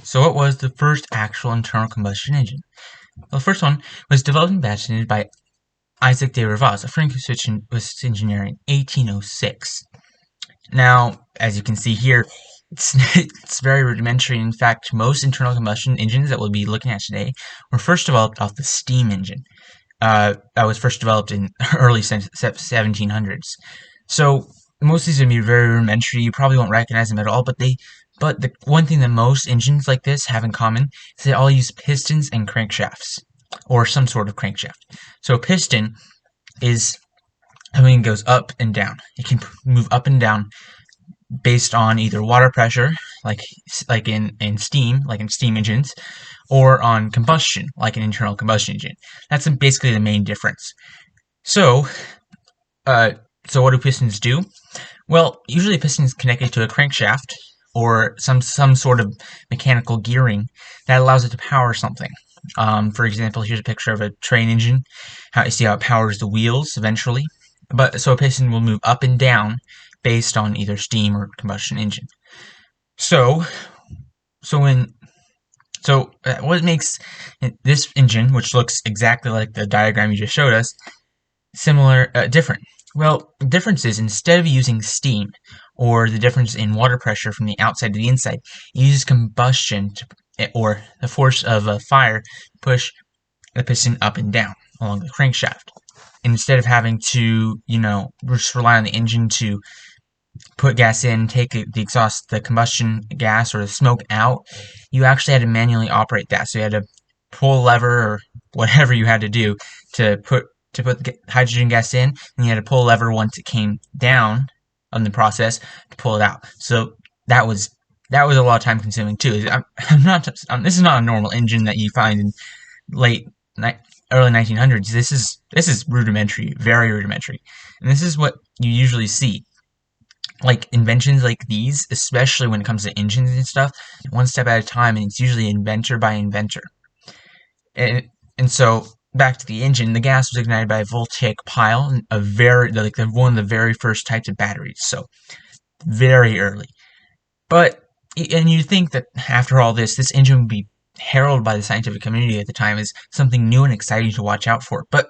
So what was the first actual internal combustion engine? Well, the first one was developed and patented by Isaac de Rivaz, a French physicist engineer in 1806. Now, as you can see here, it's very rudimentary. In fact, most internal combustion engines that we'll be looking at today were first developed off the steam engine. That was first developed in early 1700s. So most of these are going to be very rudimentary. You probably won't recognize them at all, but the one thing that most engines like this have in common is they all use pistons and crankshafts, or some sort of crankshaft. So a piston is something that goes up and down. It can move up and down based on either water pressure, like in steam engines, or on combustion, like an internal combustion engine. That's basically the main difference. So, uh, so what do pistons do? Well, usually a piston is connected to a crankshaft or some sort of mechanical gearing that allows it to power something. For example, here's a picture of a train engine. How you see how it powers the wheels eventually. But so a piston will move up and down based on either steam or combustion engine. So, so when what makes this engine, which looks exactly like the diagram you just showed us, different? Well, the difference is instead of using steam or the difference in water pressure from the outside to the inside, it uses combustion or the force of a fire to push the piston up and down along the crankshaft. Instead of having to, just rely on the engine to put gas in, take the combustion gas or the smoke out, you actually had to manually operate that. So you had to pull a lever or whatever you had to do to put the hydrogen gas in, and you had to pull a lever once it came down on the process to pull it out. So that was a lot of time consuming too. This is not a normal engine that you find in early 1900s. This is rudimentary, very rudimentary, and this is what you usually see. Like inventions like these, especially when it comes to engines and stuff, one step at a time, and it's usually inventor by inventor. And so back to the engine, the gas was ignited by a voltaic pile, one of the very first types of batteries. So very early. And you think that after all this engine would be heralded by the scientific community at the time as something new and exciting to watch out for. But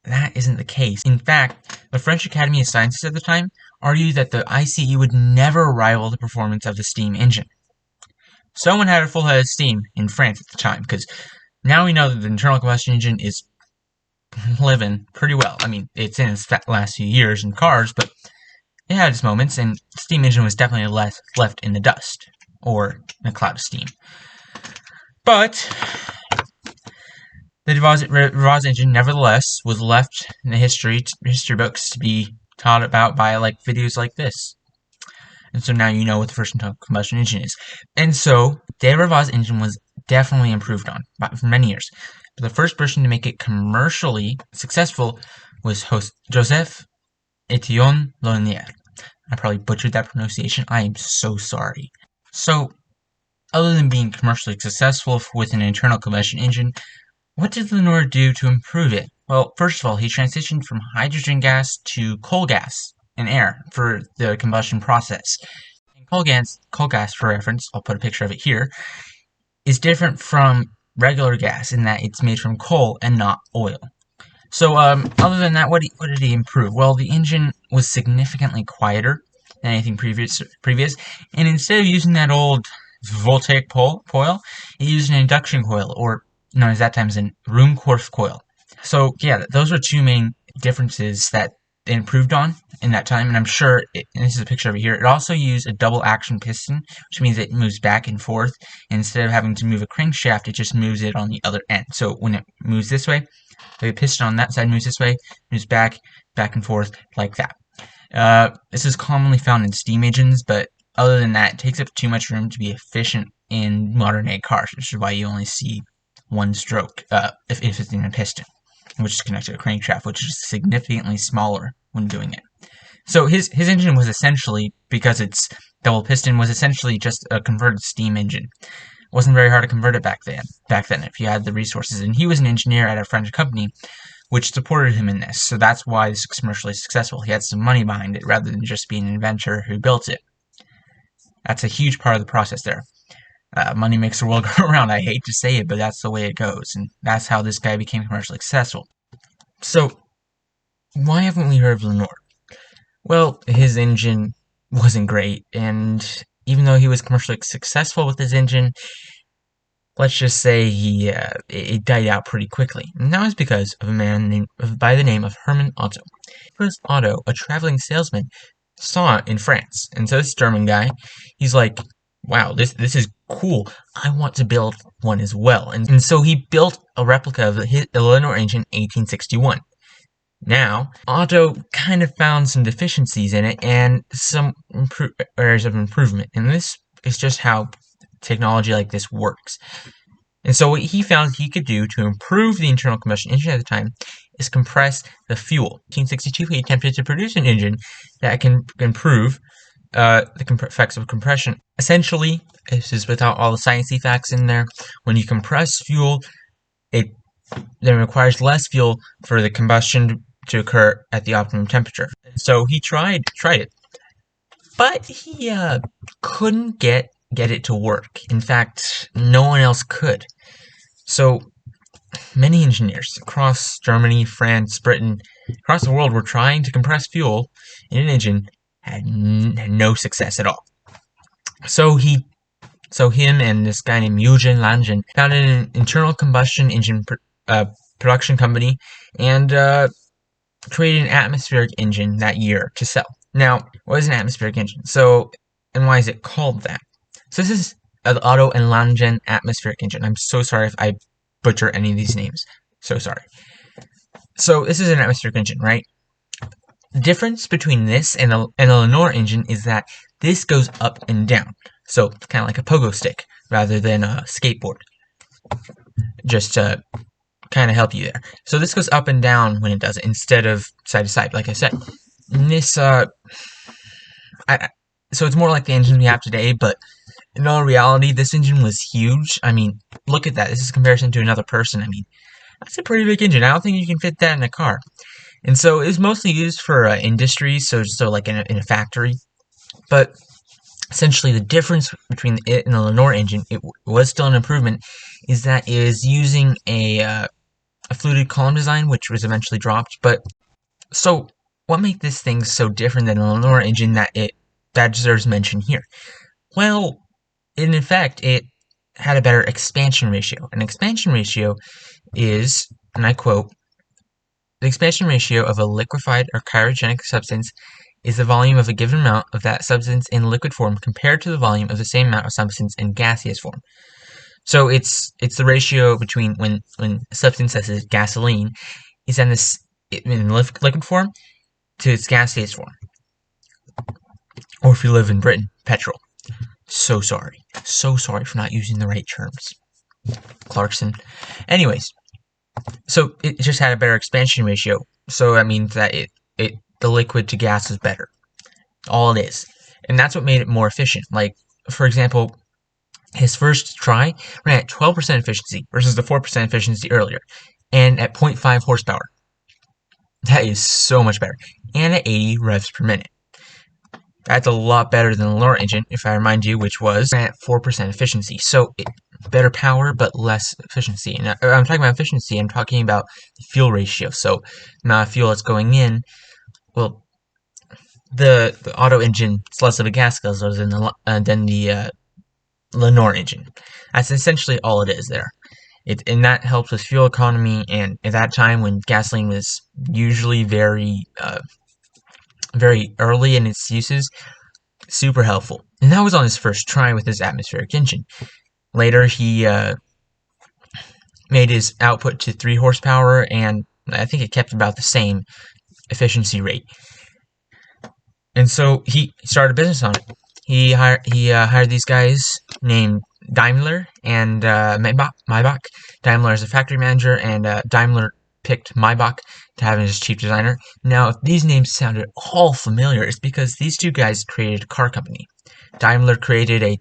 that isn't the case. In fact, the French Academy of Sciences at the time argued that the ICE would never rival the performance of the steam engine. Someone had a full head of steam in France at the time, because now we know that the internal combustion engine is living pretty well. I mean, it's in its last few years in cars, but it had its moments, and the steam engine was definitely left in the dust, or in a cloud of steam. But the Rivaz engine, nevertheless, was left in the history books to be taught about by videos like this. And so now you know what the first internal combustion engine is. And so de Rivaz engine was definitely improved on for many years. But the first person to make it commercially successful was Joseph Etienne Lonier. I probably butchered that pronunciation. I am so sorry. So, other than being commercially successful with an internal combustion engine, what did Lenoir do to improve it? Well, first of all, he transitioned from hydrogen gas to coal gas and air for the combustion process. And coal gas, for reference, I'll put a picture of it here, is different from regular gas in that it's made from coal and not oil. So, other than that, what did he improve? Well, the engine was significantly quieter than anything previous, and instead of using that old voltaic coil, he used an induction coil, or known as that time as a room quartz coil. So, yeah, those are two main differences that they improved on in that time, and I'm sure, and this is a picture of it here, it also used a double action piston, which means it moves back and forth, and instead of having to move a crankshaft, it just moves it on the other end. So when it moves this way, the piston on that side moves this way, moves back and forth, like that. This is commonly found in steam engines, but other than that, it takes up too much room to be efficient in modern-day cars, which is why you only see one stroke, if it's in a piston, which is connected to a crankshaft, which is significantly smaller when doing it. So his engine was essentially, because it's double piston, was essentially just a converted steam engine. It wasn't very hard to convert it back then if you had the resources. And he was an engineer at a French company which supported him in this. So that's why this was commercially successful. He had some money behind it rather than just being an inventor who built it. That's a huge part of the process there. Money makes the world go around. I hate to say it, but that's the way it goes, and that's how this guy became commercially successful. So, why haven't we heard of Lenore? Well, his engine wasn't great, and even though he was commercially successful with his engine, let's just say it died out pretty quickly. And that was because of a man by the name of Hermann Otto. Because Otto, a traveling salesman, saw it in France, and so this German guy, he's like, "Wow, this is cool. I want to build one as well." And so he built a replica of his Lenore engine in 1861. Now, Otto kind of found some deficiencies in it and some areas of improvement, and this is just how technology like this works. And so what he found he could do to improve the internal combustion engine at the time is compress the fuel. In 1862, he attempted to produce an engine that can improve the effects of compression. Essentially, this is without all the sciencey facts in there. When you compress fuel, it then requires less fuel for the combustion to occur at the optimum temperature. So he tried it, but he couldn't get it to work. In fact, no one else could. So many engineers across Germany, France, Britain, across the world were trying to compress fuel in an engine, had no success at all. So him and this guy named Eugen Langen founded an internal combustion engine production company and created an atmospheric engine that year to sell. Now, what is an atmospheric engine? And why is it called that? So this is an Otto and Langen atmospheric engine. I'm so sorry if I butcher any of these names. So sorry. So this is an atmospheric engine, right? The difference between this and a Lenore engine is that this goes up and down. So it's kind of like a pogo stick rather than a skateboard. Just to kind of help you there. So this goes up and down when it does it instead of side to side, like I said. And this, so it's more like the engine we have today, but in all reality, this engine was huge. I mean, look at that. This is a comparison to another person. I mean, that's a pretty big engine. I don't think you can fit that in a car. And so it was mostly used for industry, so like in a factory. But essentially, the difference between it and the Lenore engine, it was still an improvement, is that it is using a fluted column design, which was eventually dropped. But so, what makes this thing so different than a Lenore engine that deserves mention here? Well, in effect, it had a better expansion ratio. An expansion ratio is, and I quote, "The expansion ratio of a liquefied or cryogenic substance is the volume of a given amount of that substance in liquid form compared to the volume of the same amount of substance in gaseous form." So it's the ratio between when a substance such as gasoline is in liquid form to its gaseous form. Or if you live in Britain, petrol. So sorry for not using the right terms, Clarkson. Anyways, so it just had a better expansion ratio. So that means that the liquid to gas is better. All it is. And that's what made it more efficient. Like, for example, his first try ran at 12% efficiency versus the 4% efficiency earlier, and at 0.5 horsepower. That is so much better. And at 80 revs per minute. That's a lot better than the Lenore engine, if I remind you, which was at 4% efficiency. So, better power, but less efficiency. And I'm talking about efficiency, I'm talking about the fuel ratio. So, the amount of fuel that's going in, well, the Otto engine is less of a gas guzzler than the Lenore engine. That's essentially all it is there. And that helps with fuel economy, and at that time when gasoline was usually very early in its uses, super helpful. And that was on his first try with his atmospheric engine. Later, he made his output to 3 horsepower, and I think it kept about the same efficiency rate. And so he started a business on it. He hired these guys named Daimler and Maybach. Daimler is a factory manager, and Daimler picked Maybach to have as chief designer. Now, if these names sounded all familiar, it's because these two guys created a car company. Daimler created a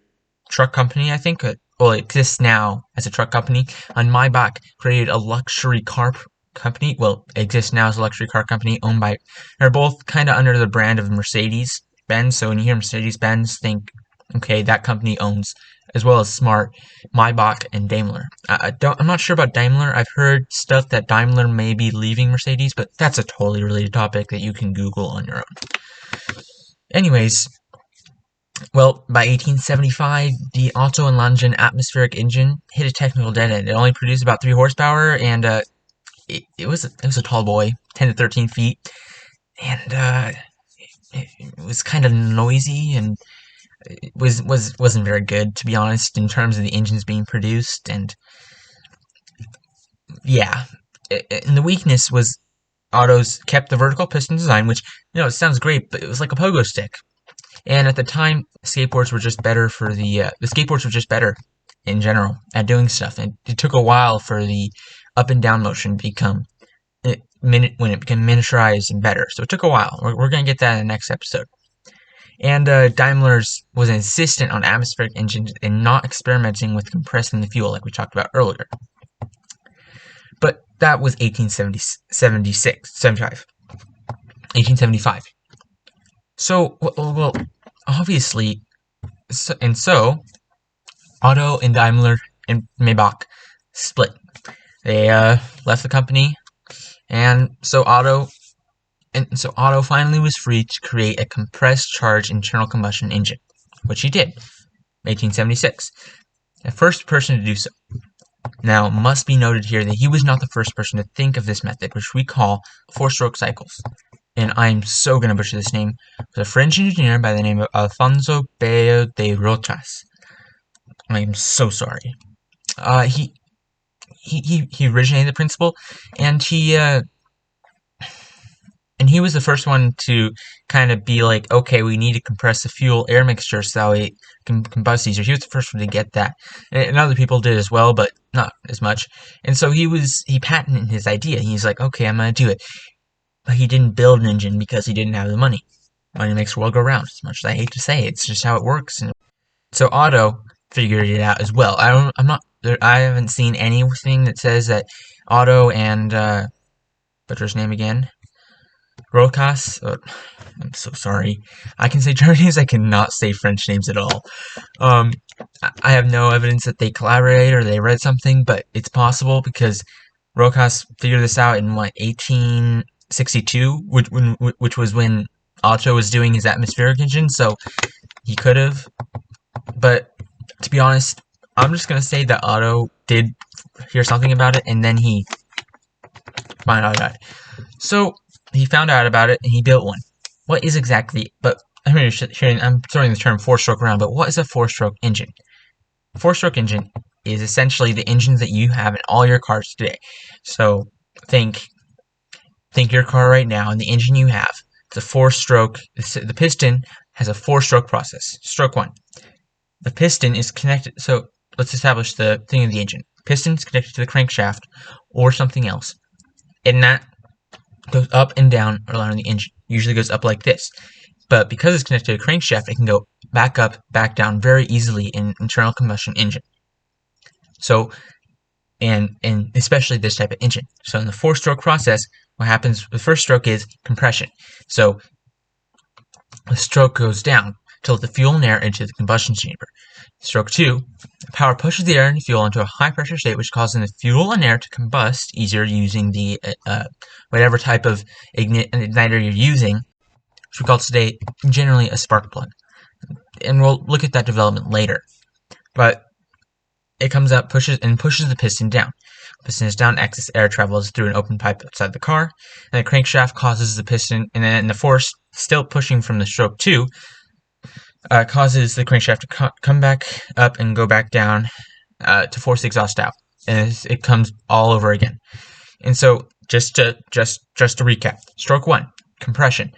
truck company, I think. Well, it exists now as a truck company. And Maybach created a luxury car company. Well, it exists now as a luxury car company owned by... They're both kind of under the brand of Mercedes-Benz. So when you hear Mercedes-Benz, think, okay, that company owns as well as Smart, Maybach, and Daimler. I'm not sure about Daimler. I've heard stuff that Daimler may be leaving Mercedes, but that's a totally related topic that you can Google on your own. Anyways, well, by 1875, the Otto and Langen atmospheric engine hit a technical dead end. It only produced about 3 horsepower, and it was a tall boy, 10 to 13 feet, and it was kind of noisy, and it wasn't very good, to be honest, in terms of the engines being produced. And yeah, and the weakness was Otto's kept the vertical piston design, which, it sounds great, but it was like a pogo stick. And at the time, skateboards were just better for the skateboards were just better in general at doing stuff. And it took a while for the up and down motion to become when it became miniaturized and better. So it took a while. We're gonna get that in the next episode. And Daimler's was insistent on atmospheric engines and not experimenting with compressing the fuel like we talked about earlier. But that was 1875. So, well, obviously, so Otto and Daimler and Maybach split. They left the company, and so Otto finally was free to create a compressed charge internal combustion engine, which he did, 1876. The first person to do so. Now, must be noted here that he was not the first person to think of this method, which we call 4-stroke cycles. And I'm so going to butcher this name. It was a French engineer by the name of Alfonso Bello de Rochas. I am so sorry. He originated the principle, and he was the first one to kind of be like, okay, we need to compress the fuel-air mixture so it can combust easier. He was the first one to get that. And other people did as well, but not as much. And so he patented his idea. He's like, okay, I'm going to do it. But he didn't build an engine because he didn't have the money. Money makes the world go round, as much as I hate to say it. It's just how it works. And so Otto figured it out as well. I haven't seen anything that says that Otto and, what's his name again? Rokas. I'm so sorry. I can say German names. I cannot say French names at all. I have no evidence that they collaborated or they read something, but it's possible because Rokas figured this out in 1862, which was when Otto was doing his atmospheric engine. So he could have. But to be honest, I'm just gonna say that Otto did hear something about it, and then he found out about it. So he found out about it, and he built one. What is exactly? But I'm throwing the term 4-stroke around. But what is a 4-stroke engine? A 4-stroke engine is essentially the engines that you have in all your cars today. So think your car right now, and the engine you have. It's a 4-stroke. The piston has a 4-stroke process. Stroke 1. The piston is connected. So let's establish the thing of the engine. Piston is connected to the crankshaft or something else, and that goes up and down around the engine. Usually goes up like this, but because it's connected to a crankshaft, it can go back up, back down very easily in an internal combustion engine. So, and especially this type of engine. So in the 4-stroke process, what happens? The first stroke is compression. So the stroke goes down to let the fuel and air into the combustion chamber. Stroke 2, the power pushes the air and fuel into a high pressure state, which causes the fuel and air to combust easier using the whatever type of igniter you're using, which we call today generally a spark plug. And we'll look at that development later. But it comes up, pushes the piston down. Piston is down, excess air travels through an open pipe outside the car, and the crankshaft causes the piston, and then the force still pushing from the stroke 2 causes the crankshaft to come back up and go back down to force the exhaust out, and it comes all over again. And so, just to recap: stroke 1, compression,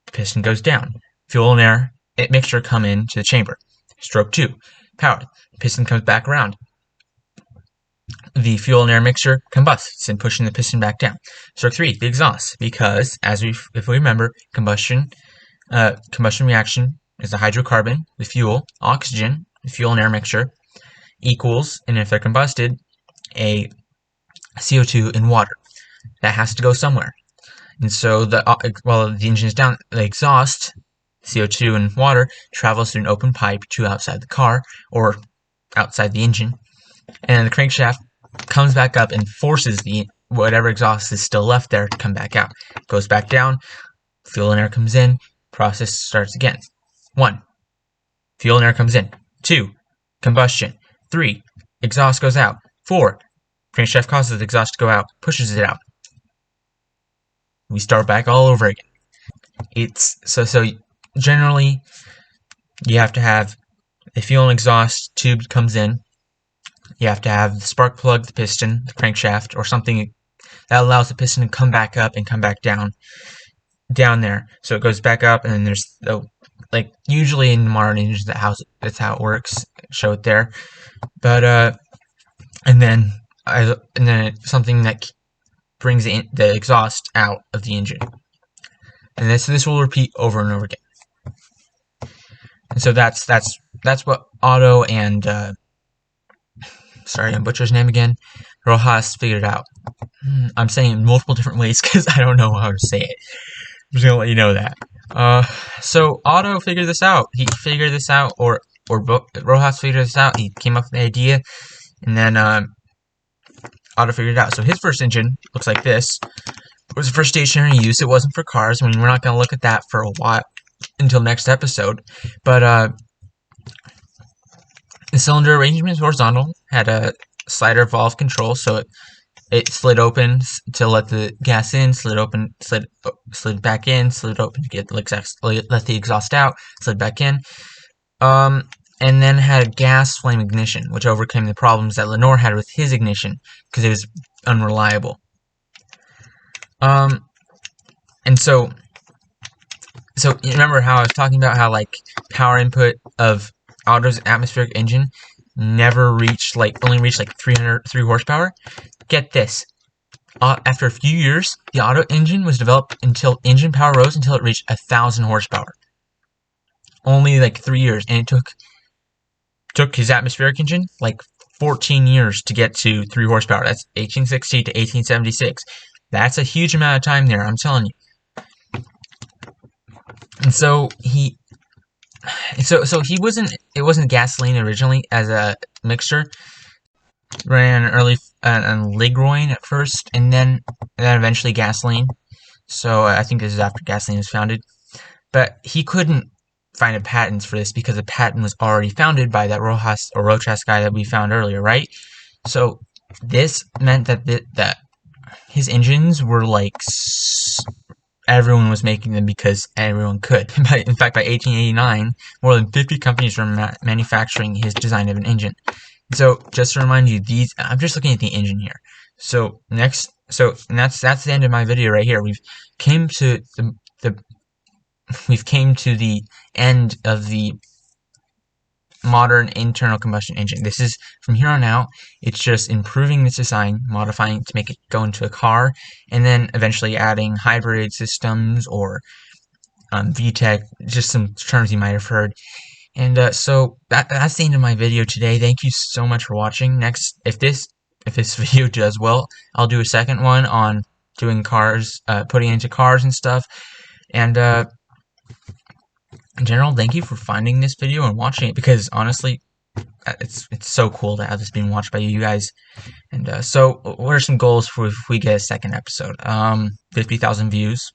the piston goes down, fuel and air mixture come into the chamber. Stroke 2, power, the piston comes back around, the fuel and air mixture combusts and pushing the piston back down. Stroke 3, the exhaust, because if we remember, combustion reaction is the hydrocarbon, the fuel, oxygen, the fuel and air mixture, equals, and if they're combusted, a CO2 and water. That has to go somewhere. And so while the engine is down, the exhaust, CO2 and water, travels through an open pipe to outside the car, or outside the engine, and the crankshaft comes back up and forces the whatever exhaust is still left there to come back out. Goes back down, fuel and air comes in, process starts again. 1. Fuel and air comes in. 2. Combustion. 3. Exhaust goes out. 4. Crankshaft causes the exhaust to go out, pushes it out. We start back all over again. It's so generally you have to have a fuel and exhaust tube comes in. You have to have the spark plug, the piston, the crankshaft, or something that allows the piston to come back up and come back down there. So it goes back up, and then there's like usually in modern engines that's how it works. Show it there, but and then something that brings the exhaust out of the engine, and this will repeat over and over again. And so that's what Otto and sorry, I butchered his name again. Rojas figured out. I'm saying it in multiple different ways because I don't know how to say it. I'm just gonna let you know that. So Otto figured this out. He figured this out, or Rojas figured this out. He came up with the idea, and then Otto figured it out. So his first engine looks like this. It was for stationary use. It wasn't for cars. I mean, we're not gonna look at that for a while until next episode. But the cylinder arrangement is horizontal. Had a slider valve control, so it slid open to let the gas in, slid back in, slid open to let the exhaust out, slid back in. And then had gas flame ignition, which overcame the problems that Lenore had with his ignition because it was unreliable. And so you remember how I was talking about how like power input of Otto's atmospheric engine only reached like 3 horsepower? Get this. After a few years, the Otto engine was developed until engine power rose until it reached 1,000 horsepower. Only like 3 years, and it took his atmospheric engine like 14 years to get to 3 horsepower. That's 1860 to 1876. That's a huge amount of time there, I'm telling you. And so he wasn't gasoline originally as a mixture. Ran on Ligroin at first, and then eventually gasoline. So I think this is after gasoline was founded. But he couldn't find a patent for this because a patent was already founded by that Rojas guy that we found earlier, right? So this meant that his engines were like everyone was making them because everyone could. In fact, by 1889, more than 50 companies were manufacturing his design of an engine. So just to remind you, I'm just looking at the engine here. So that's the end of my video right here. We've came to the end of the modern internal combustion engine. This is from here on out. It's just improving this design, modifying it to make it go into a car, and then eventually adding hybrid systems or VTEC, just some terms you might have heard. And so that's the end of my video today. Thank you so much for watching. Next, if this video does well, I'll do a second one on doing cars, putting into cars and stuff. And in general, thank you for finding this video and watching it, because honestly, it's so cool to have this being watched by you guys. And so what are some goals for if we get a second episode? 50,000 views,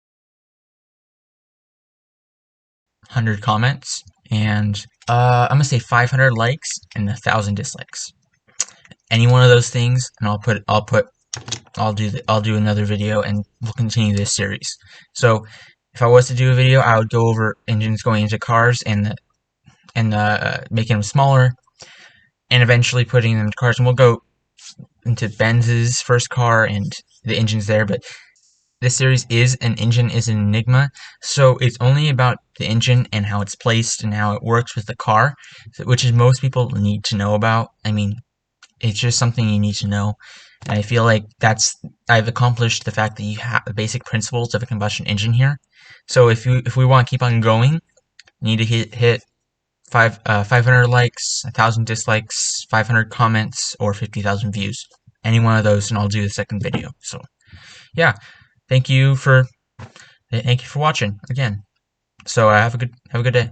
100 comments, and I'm gonna say 500 likes and 1,000 dislikes. Any one of those things, and I'll do another video, and we'll continue this series. So if I was to do a video, I would go over engines going into cars and making them smaller, and eventually putting them into cars. And we'll go into Benz's first car and the engines there. But this series is an Enigma, so it's only about the engine and how it's placed and how it works with the car, which is most people need to know about. I mean, it's just something you need to know. And I feel like I've accomplished the fact that you have the basic principles of a combustion engine here. So if we want to keep on going, you need to hit 500 likes, 1,000 dislikes, 500 comments, or 50,000 views. Any one of those, and I'll do the second video. So yeah, thank you for watching again. So have a good day.